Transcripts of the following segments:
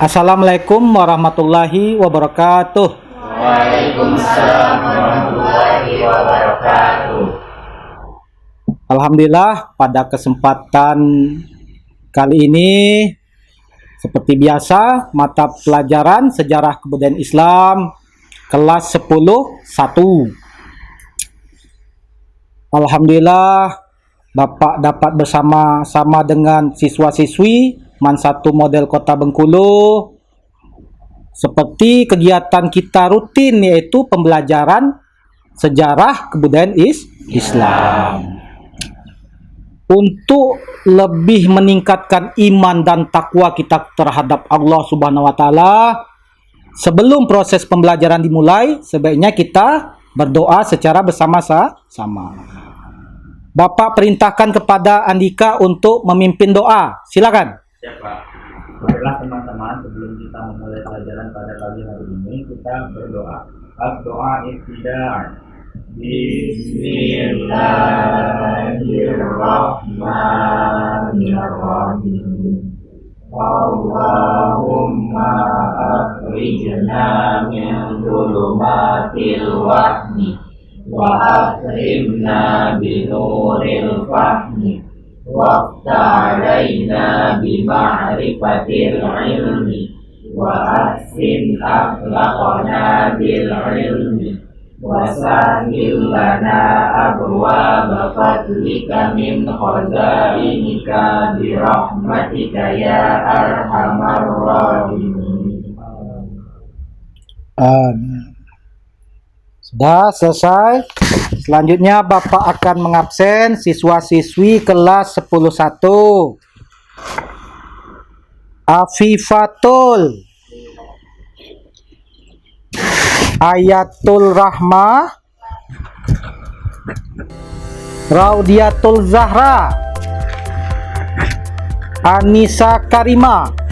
Assalamualaikum warahmatullahi wabarakatuh. Waalaikumsalam warahmatullahi wabarakatuh. Alhamdulillah, pada kesempatan kali ini seperti biasa mata pelajaran Sejarah Kebudayaan Islam kelas 10-1. Alhamdulillah, Bapak dapat bersama-sama dengan siswa-siswi MAN 1 Model Kota Bengkulu seperti kegiatan kita rutin, yaitu pembelajaran sejarah kebudayaan Islam. Untuk lebih meningkatkan iman dan takwa kita terhadap Allah Subhanahu wa taala, sebelum proses pembelajaran dimulai, sebaiknya kita berdoa secara bersama-sama. Bapak perintahkan kepada Andika untuk memimpin doa. Silakan. Siap, Pak. Marilah teman-teman, sebelum kita memulai pelajaran pada pagi hari ini, kita berdoa. Doa ibtidah. Bismillahirrahmanirrahim. Allahumma akhrijna min dhulumatil wahmi wa akrimna binuril fahmi wafta alaina bima'rifatil ilmi wa ahsin akhlaqana bil ilmi wa sahil lana abwaaba fadlika min khazainika birahmatika ya arhamar rahimin. Sudah selesai. Selanjutnya Bapak akan mengabsen siswa-siswi kelas 10-1. Afifatul, Ayatul Rahmah, Raudiatul Zahra, Anissa Karima.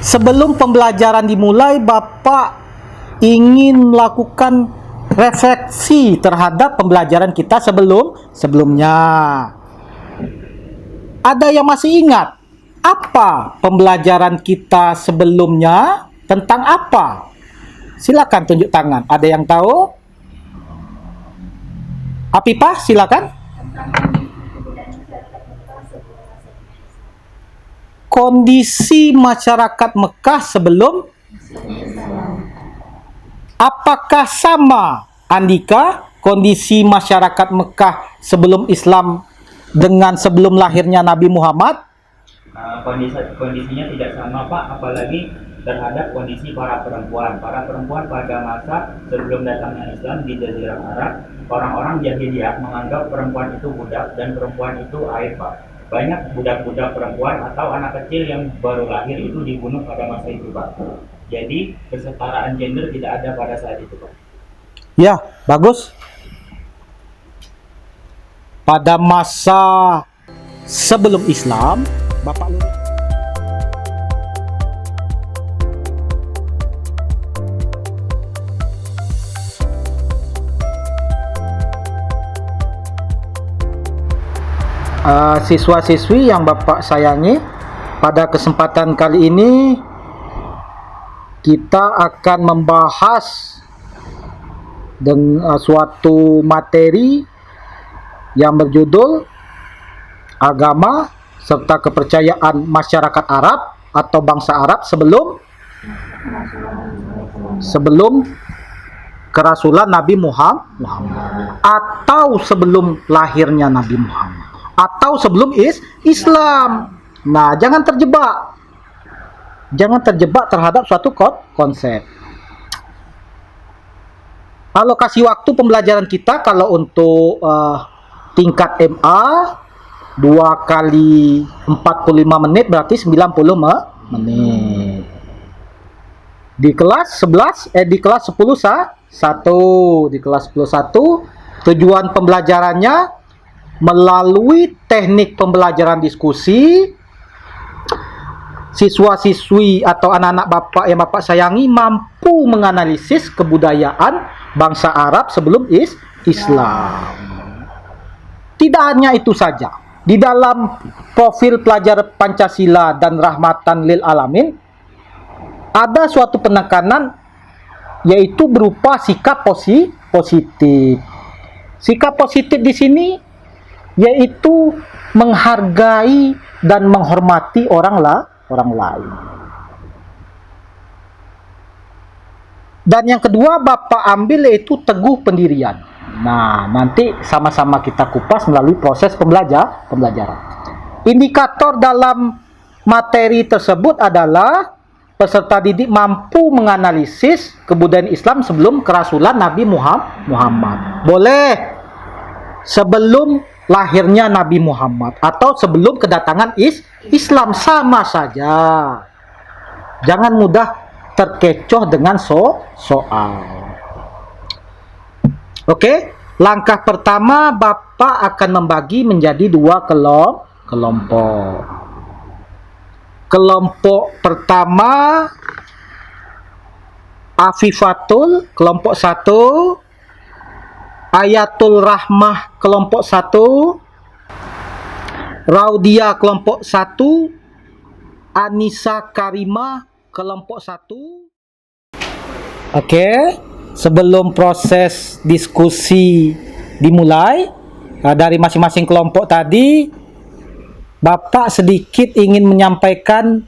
Sebelum pembelajaran dimulai, Bapak ingin melakukan refleksi terhadap pembelajaran kita sebelumnya. Ada yang masih ingat apa pembelajaran kita sebelumnya, tentang apa? Silakan tunjuk tangan. Ada yang tahu? Apipah, silakan. Kondisi masyarakat Mekah sebelum. Apakah sama, Andika, kondisi masyarakat Mekah sebelum Islam dengan sebelum lahirnya Nabi Muhammad? Kondisinya tidak sama, Pak, apalagi terhadap kondisi para perempuan. Para perempuan pada masa sebelum datangnya Islam di Jazirah Arab, orang-orang jahiliyah menganggap perempuan itu budak dan perempuan itu aib, Pak. Banyak budak-budak perempuan atau anak kecil yang baru lahir itu dibunuh pada masa itu, Pak. Jadi kesetaraan gender tidak ada pada saat itu, Pak. Ya, bagus. Pada masa sebelum Islam, Bapak lurus. Siswa-siswi yang Bapak sayangi, pada kesempatan kali ini kita akan membahas dengan suatu materi yang berjudul agama serta kepercayaan masyarakat Arab atau bangsa Arab sebelum kerasulan Nabi Muhammad atau sebelum lahirnya Nabi Muhammad atau sebelum Islam. Nah, jangan terjebak terhadap suatu konsep. Alokasi waktu pembelajaran kita kalau untuk tingkat MA 2 kali 45 menit berarti 90 menit. Di kelas 11 di kelas 10 di kelas 10 tujuan pembelajarannya melalui teknik pembelajaran diskusi. Siswa-siswi atau anak-anak Bapak yang Bapak sayangi mampu menganalisis kebudayaan bangsa Arab sebelum Islam. Tidak hanya itu saja. Di dalam profil pelajar Pancasila dan Rahmatan lil Alamin ada suatu penekanan yaitu berupa sikap positif. Sikap positif di sini yaitu menghargai dan menghormati orang lain. Dan yang kedua Bapak ambil yaitu teguh pendirian. Nah, nanti sama-sama kita kupas melalui proses pembelajaran. Indikator dalam materi tersebut adalah peserta didik mampu menganalisis kebudayaan Islam sebelum kerasulan Nabi Muhammad. Boleh sebelum lahirnya Nabi Muhammad atau sebelum kedatangan Islam, sama saja. Jangan mudah terkecoh dengan soal. Oke, langkah pertama Bapak akan membagi menjadi 2 kelompok. Kelompok pertama Afifatul kelompok 1, Ayatul Rahmah kelompok 1, Raudia kelompok 1, Anissa Karimah kelompok 1. Oke, sebelum proses diskusi dimulai dari masing-masing kelompok tadi, Bapak sedikit ingin menyampaikan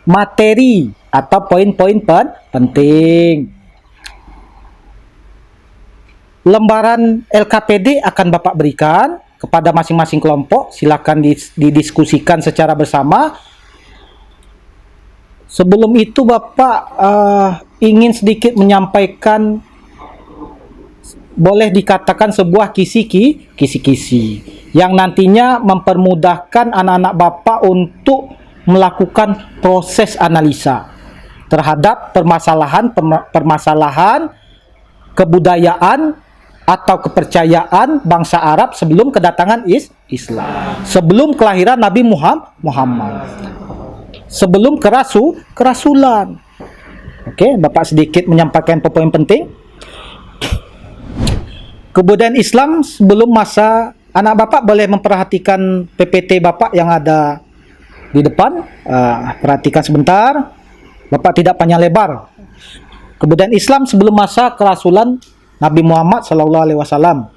materi atau poin-poin penting. Lembaran LKPD akan Bapak berikan kepada masing-masing kelompok. Silakan didiskusikan secara bersama. Sebelum itu Bapak ingin sedikit menyampaikan, boleh dikatakan sebuah kisi-kisi yang nantinya mempermudahkan anak-anak Bapak untuk melakukan proses analisa terhadap permasalahan kebudayaan atau kepercayaan bangsa Arab sebelum kedatangan Islam, sebelum kelahiran Nabi Muhammad, sebelum kerasulan. Oke, Bapak sedikit menyampaikan poin penting. Kebudayaan Islam sebelum masa, anak Bapak boleh memperhatikan PPT Bapak yang ada di depan. Perhatikan sebentar. Bapak tidak panjang lebar. Kebudayaan Islam sebelum masa kerasulan Nabi Muhammad SAW.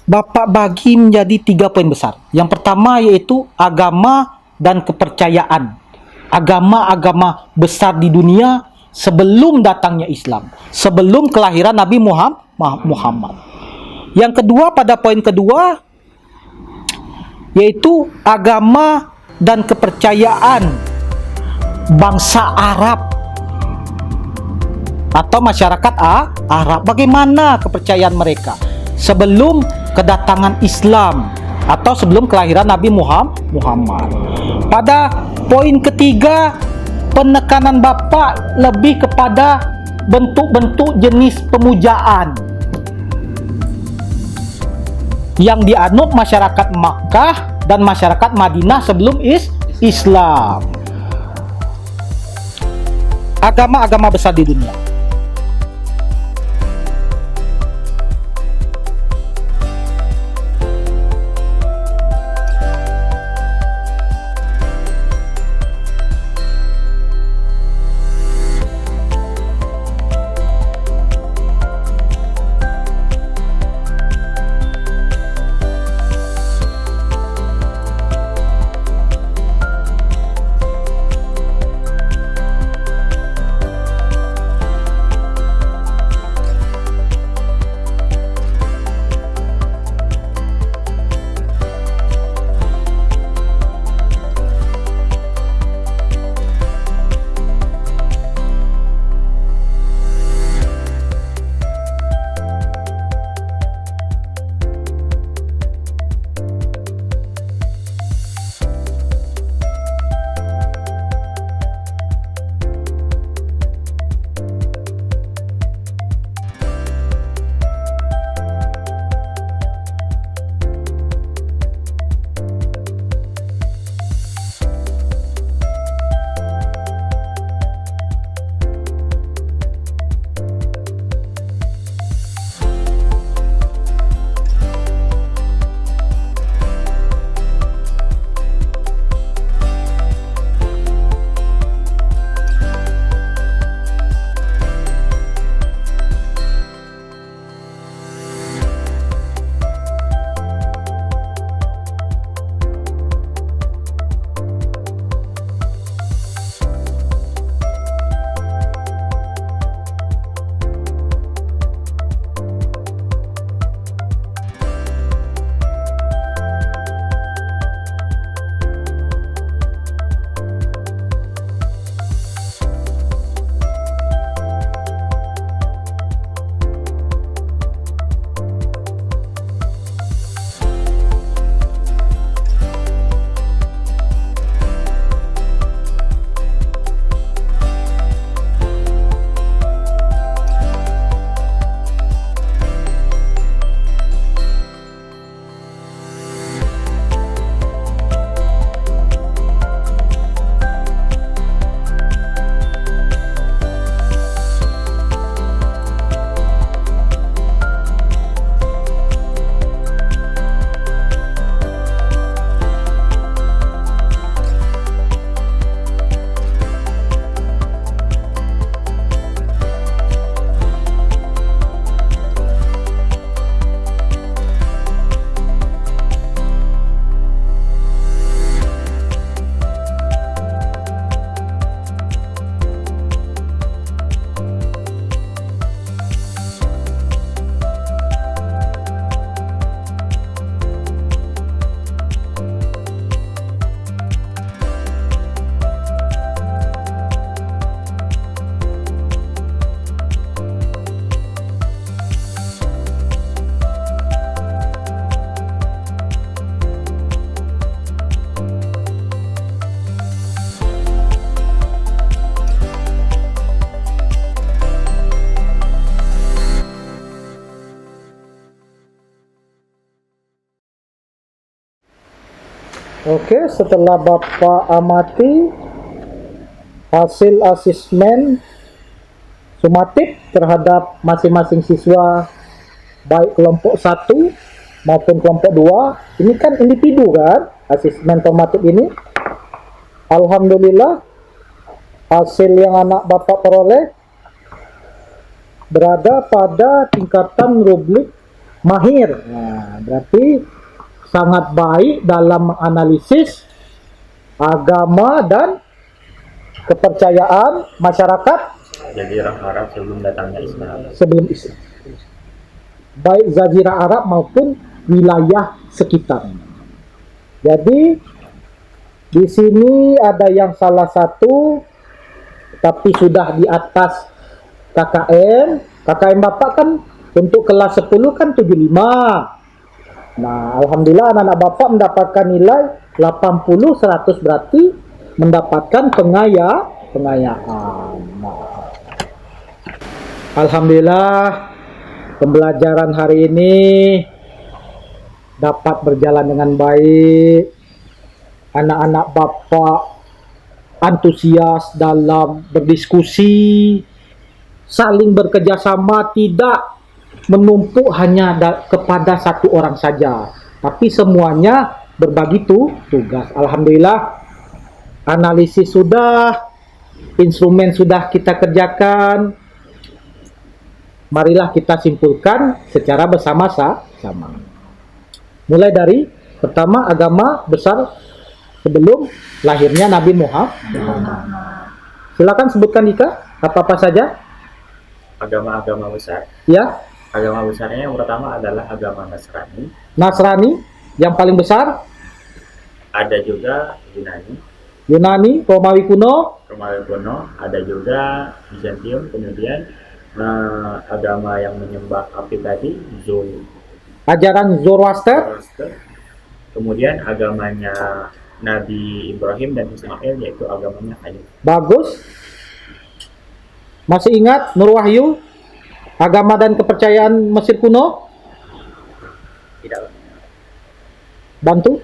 Bapak bagi menjadi 3 poin besar. Yang pertama yaitu agama dan kepercayaan. Agama-agama besar di dunia sebelum datangnya Islam, sebelum kelahiran Nabi Muhammad. Yang kedua, pada poin kedua yaitu agama dan kepercayaan bangsa Arab atau masyarakat Arab. Bagaimana kepercayaan mereka sebelum kedatangan Islam atau sebelum kelahiran Nabi Muhammad. Pada poin ketiga, penekanan Bapak lebih kepada bentuk-bentuk jenis pemujaan yang dianut masyarakat Makkah dan masyarakat Madinah sebelum Islam. Agama-agama besar di dunia. Oke, setelah Bapak amati hasil asesmen sumatif terhadap masing-masing siswa baik kelompok 1 maupun kelompok 2, ini kan individu kan asesmen formatif ini. Alhamdulillah hasil yang anak Bapak peroleh berada pada tingkatan rubrik mahir. Nah, berarti sangat baik dalam analisis agama dan kepercayaan masyarakat Jazirah Arab sebelum datangnya Islam. sebelum Islam. Baik Jazirah Arab maupun wilayah sekitar. Jadi di sini ada yang salah satu tapi sudah di atas KKM. KKM Bapak kan untuk kelas 10 kan 75. Nah, alhamdulillah anak-anak Bapak mendapatkan nilai 80-100, berarti mendapatkan pengayaan. Nah, alhamdulillah pembelajaran hari ini dapat berjalan dengan baik. Anak-anak Bapak antusias dalam berdiskusi, saling bekerjasama, tidak menumpuk hanya kepada satu orang saja, tapi semuanya berbagi tugas. Alhamdulillah analisis sudah, instrumen sudah kita kerjakan. Marilah kita simpulkan secara bersama-sama. Mulai dari pertama, agama besar sebelum lahirnya Nabi Muhammad. Silakan sebutkan Ika, apa-apa saja. Agama-agama besar. Ya, Agama besarnya yang pertama adalah agama Nasrani. Nasrani yang paling besar, Ada juga Yunani, Romawi kuno, Romawi kuno, ada juga Bizantium. Kemudian agama yang menyembah api tadi, ajaran Zoroaster, kemudian agamanya Nabi Ibrahim dan Ismail, yaitu agamanya Hanif. bagus. Masih ingat Nur Wahyu, agama dan kepercayaan Mesir kuno? Tidak. Bantu.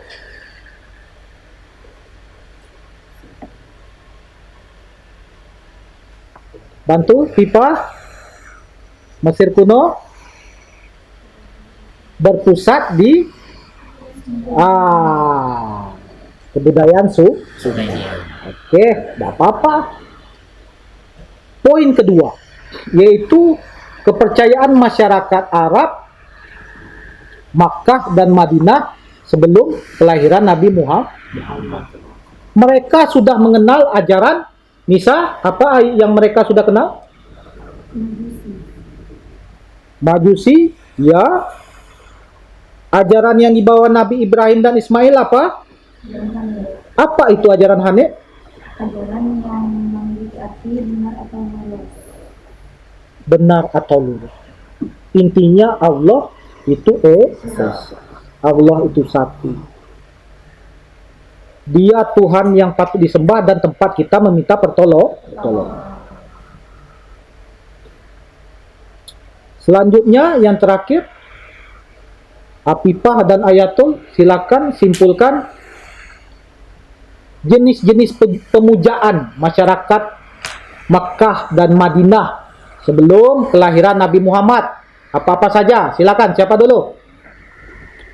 Pipa. Mesir kuno berpusat di kebudayaan Sumeria. Oke, tidak apa-apa. Poin kedua, yaitu kepercayaan masyarakat Arab Makkah dan Madinah sebelum kelahiran Nabi Muhammad. Mereka sudah mengenal ajaran Nisa. Apa yang mereka sudah kenal? Majusi, ya. Ajaran yang dibawa Nabi Ibrahim dan Ismail apa? Apa itu ajaran Hanif? Ajaran yang mendekati Benar atau lurus. Intinya Allah itu Allah itu satu. Dia Tuhan yang patut disembah dan tempat kita meminta pertolongan. Selanjutnya yang terakhir, Apipah dan Ayatul, silakan simpulkan jenis-jenis pemujaan masyarakat Makkah dan Madinah sebelum kelahiran Nabi Muhammad. Apa-apa saja, silakan. Siapa dulu?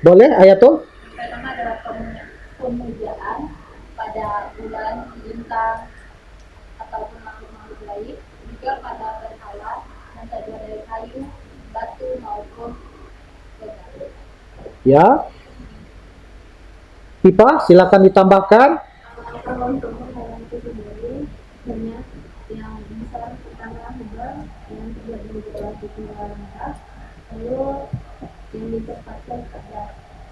Boleh, Ayatul? Pertama adalah pemujaan pada bulan, bintang, ataupun makhluk-makhluk lain, juga pada berhala yang terbuat dari kayu, batu maupun benda. Ya. Pipa, silakan ditambahkan. Kalau untuk berhala itu sendiri, banyak yang besar pertama hubal yang terbuat dari beberapa tunggal merah, lalu yang ditempatkan pada,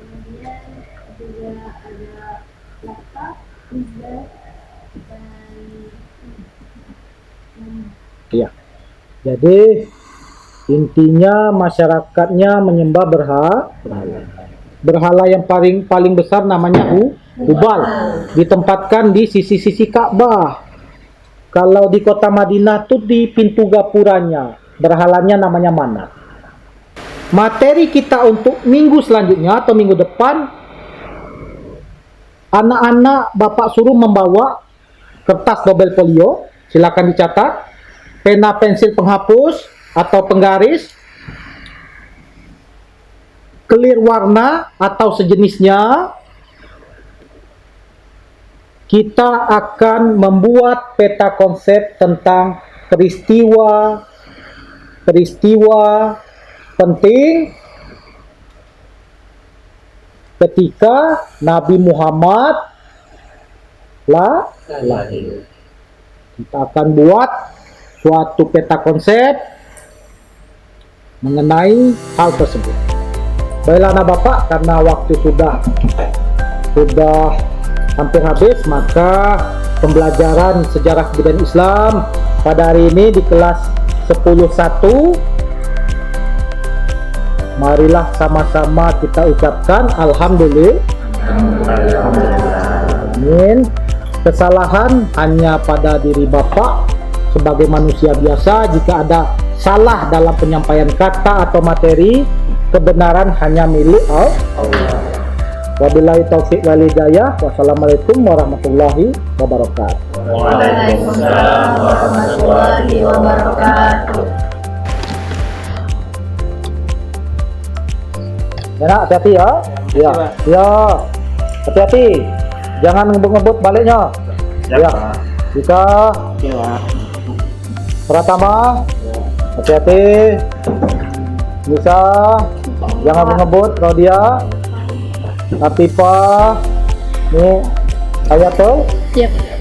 kemudian juga ada lapa, izza, dan Iya. Jadi intinya masyarakatnya menyembah berhala. Berhala yang paling besar namanya Hubal, ditempatkan di sisi-sisi Ka'bah. Kalau di kota Madinah tuh di pintu gapuranya, berhalanya namanya Manat. Materi kita untuk minggu selanjutnya atau minggu depan Anak-anak Bapak suruh membawa kertas dobel folio, silakan dicatat, pena pensil penghapus atau penggaris, clear warna atau sejenisnya. Kita akan membuat peta konsep tentang peristiwa penting ketika Nabi Muhammad lahir. Kita akan buat suatu peta konsep mengenai hal tersebut. Baiklah anak Bapak, karena waktu sudah hampir habis, maka pembelajaran sejarah kebudayaan Islam pada hari ini di kelas 10.1, marilah sama-sama kita ucapkan Alhamdulillah. Amin. Kesalahan hanya pada diri Bapak sebagai manusia biasa. Jika ada salah dalam penyampaian kata atau materi, kebenaran hanya milik Allah. Wabillahi taufiq wal hidayah. Wassalamualaikum warahmatullahi wabarakatuh. Waalaikumsalam warahmatullahi wabarakatuh. Ya, nak, hati-hati ya. Ya, ya. Hati-hati. Jangan ngebut-ngebut baliknya. Ya. Jika Pratama, hati-hati. Bisa. Jangan ngebut. Rodia. Apipa. Nih, Ayatul. Siap.